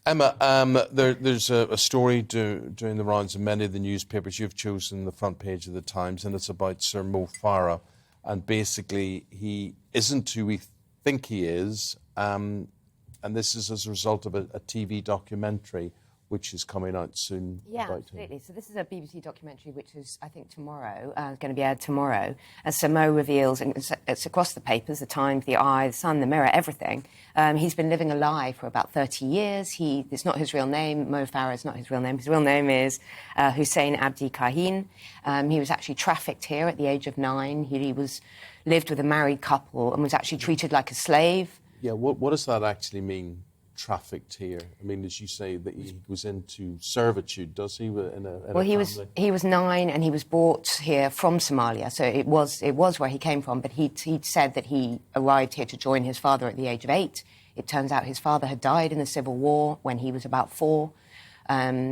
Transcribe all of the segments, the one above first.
Emma, there's a story doing the rounds in many of the newspapers. You've chosen the front page of the Times, and it's about Sir Mo Farah. And basically, he isn't who we think he is. And this is as a result of a TV documentary which is coming out soon. Yeah, absolutely. So this is a BBC documentary which is, I think, tomorrow, going to be aired tomorrow. As Sir Mo reveals, and it's across the papers, the Times, the Eye, the Sun, the Mirror, everything. He's been living a lie for about 30 years. It's not his real name. Mo Farah is not his real name. His real name is Hussein Abdi Kahin. He was actually trafficked here at the age of 9. He lived with a married couple and was actually treated like a slave. Yeah, what does that actually mean? Trafficked here. I mean, as you say, that he was into servitude, does he? He was 9 and he was brought here from Somalia, so it was where he came from. But he'd said that he arrived here to join his father at the age of 8. It turns out his father had died in the Civil War when he was about 4.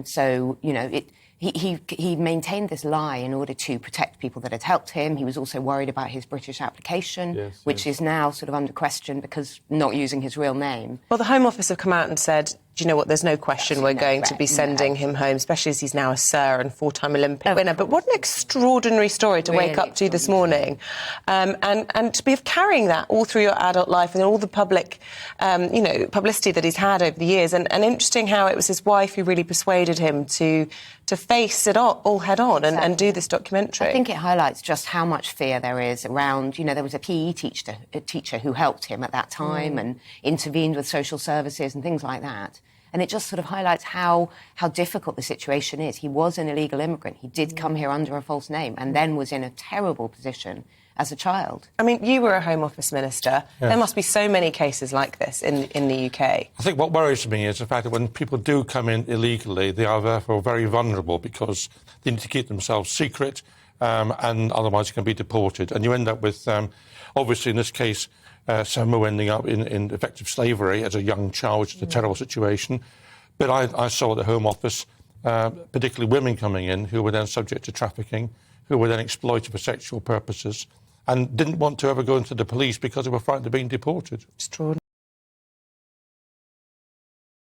So you know He maintained this lie in order to protect people that had helped him. He was also worried about his British application, which is now sort of under question because not using his real name. Well, the Home Office have come out and said, do you know what, there's no question we're going to be sending him home, especially as he's now a Sir and 4-time Olympic winner. But what an extraordinary story to wake up to this morning. And to be carrying that all through your adult life and all the public, publicity that he's had over the years. And interesting how it was his wife who really persuaded him to face it all head on and do this documentary. I think it highlights just how much fear there is around, there was a PE teacher who helped him at that time and intervened with social services and things like that. And it just sort of highlights how difficult the situation is. He was an illegal immigrant. He did come here under a false name and then was in a terrible position as a child. I mean, you were a Home Office minister. Yes. There must be so many cases like this in the UK. I think what worries me is the fact that when people do come in illegally, they are therefore very vulnerable because they need to keep themselves secret and otherwise they can be deported. And you end up with, obviously in this case, Sir Mo ending up in effective slavery as a young child, which is a terrible situation. But I saw at the Home Office, particularly women coming in who were then subject to trafficking, who were then exploited for sexual purposes and didn't want to ever go into the police because they were frightened of being deported. Extraordinary.